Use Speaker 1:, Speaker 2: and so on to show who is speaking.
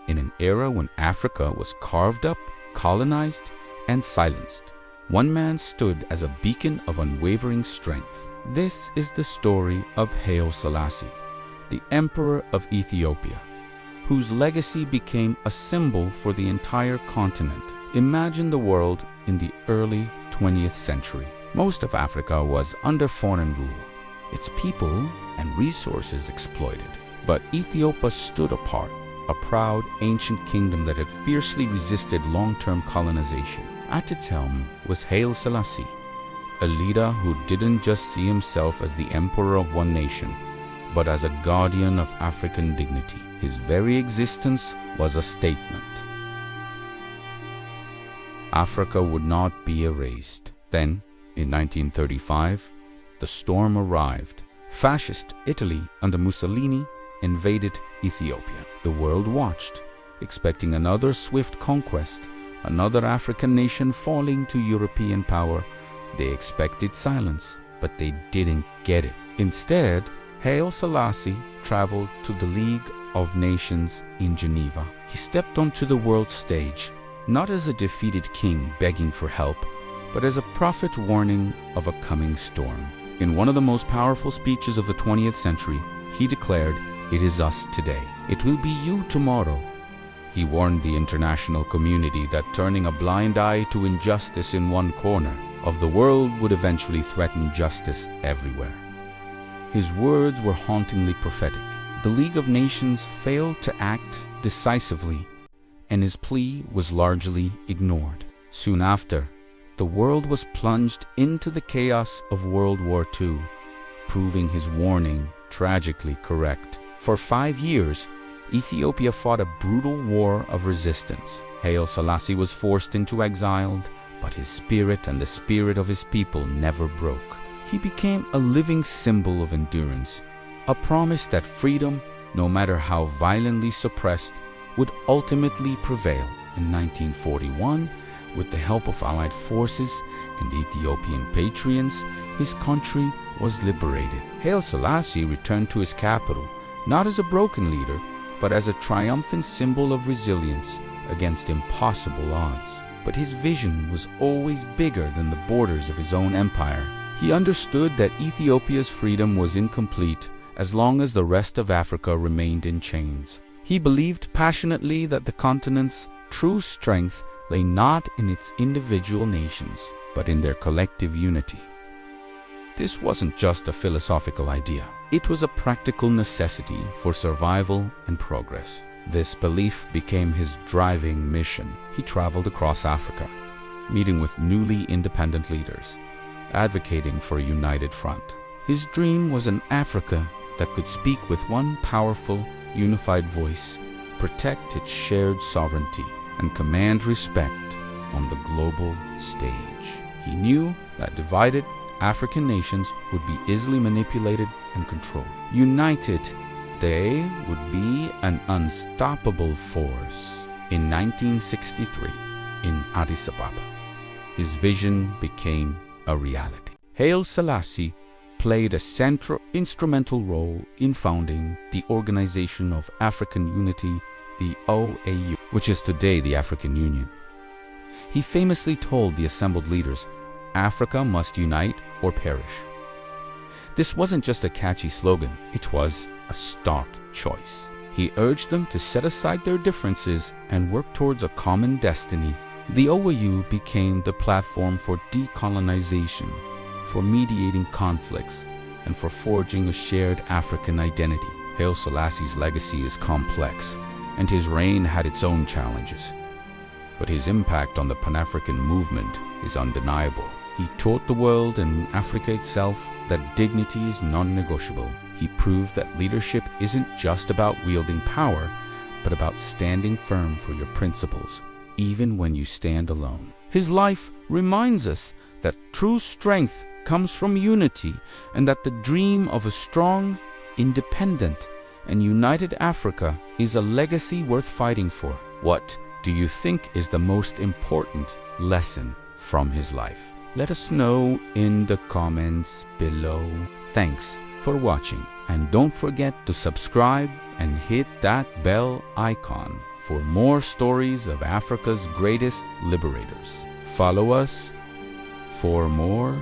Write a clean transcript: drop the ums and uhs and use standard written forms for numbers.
Speaker 1: in an era when Africa was carved up, colonized, and silenced. One man stood as a beacon of unwavering strength. This is the story of Haile Selassie, the Emperor of Ethiopia, whose legacy became a symbol for the entire continent. Imagine the world in the early 20th century. Most of Africa was under foreign rule, its people and resources exploited. But Ethiopia stood apart, a proud, ancient kingdom that had fiercely resisted long-term colonization. At its helm was Haile Selassie, a leader who didn't just see himself as the emperor of one nation, but as a guardian of African dignity. His very existence was a statement. Africa would not be erased. Then, in 1935, the storm arrived. Fascist Italy under Mussolini invaded Ethiopia. The world watched, expecting another swift conquest, another African nation falling to European power. They expected silence, but they didn't get it. Instead, Haile Selassie traveled to the League of Nations in Geneva. He stepped onto the world stage, not as a defeated king begging for help, but as a prophet warning of a coming storm. In one of the most powerful speeches of the 20th century, he declared, "It is us today. It will be you tomorrow." He warned the international community that turning a blind eye to injustice in one corner of the world would eventually threaten justice everywhere. His words were hauntingly prophetic. The League of Nations failed to act decisively, and his plea was largely ignored. Soon after, the world was plunged into the chaos of World War II, proving his warning tragically correct. For 5 years, Ethiopia fought a brutal war of resistance. Haile Selassie was forced into exile, but his spirit and the spirit of his people never broke. He became a living symbol of endurance, a promise that freedom, no matter how violently suppressed, would ultimately prevail. In 1941, with the help of Allied forces and Ethiopian patriots, his country was liberated. Haile Selassie returned to his capital, not as a broken leader, but as a triumphant symbol of resilience against impossible odds. But his vision was always bigger than the borders of his own empire. He understood that Ethiopia's freedom was incomplete as long as the rest of Africa remained in chains. He believed passionately that the continent's true strength lay not in its individual nations, but in their collective unity. This wasn't just a philosophical idea. It was a practical necessity for survival and progress. This belief became his driving mission. He traveled across Africa, meeting with newly independent leaders, advocating for a united front. His dream was an Africa that could speak with one powerful, unified voice, protect its shared sovereignty, and command respect on the global stage. He knew that divided African nations would be easily manipulated and controlled. United, they would be an unstoppable force. In 1963, in Addis Ababa, his vision became a reality. Haile Selassie played a central instrumental role in founding the Organization of African Unity, the OAU, which is today the African Union. He famously told the assembled leaders, "Africa must unite or perish." This wasn't just a catchy slogan, it was a stark choice. He urged them to set aside their differences and work towards a common destiny. The OAU became the platform for decolonization, for mediating conflicts, and for forging a shared African identity. Haile Selassie's legacy is complex, and his reign had its own challenges. But his impact on the Pan-African movement is undeniable. He taught the world and Africa itself that dignity is non-negotiable. He proved that leadership isn't just about wielding power, but about standing firm for your principles, even when you stand alone. His life reminds us that true strength comes from unity, and that the dream of a strong, independent, and united Africa is a legacy worth fighting for. What do you think is the most important lesson from his life? Let us know in the comments below. Thanks for watching, and don't forget to subscribe and hit that bell icon for more stories of Africa's greatest liberators. Follow us for more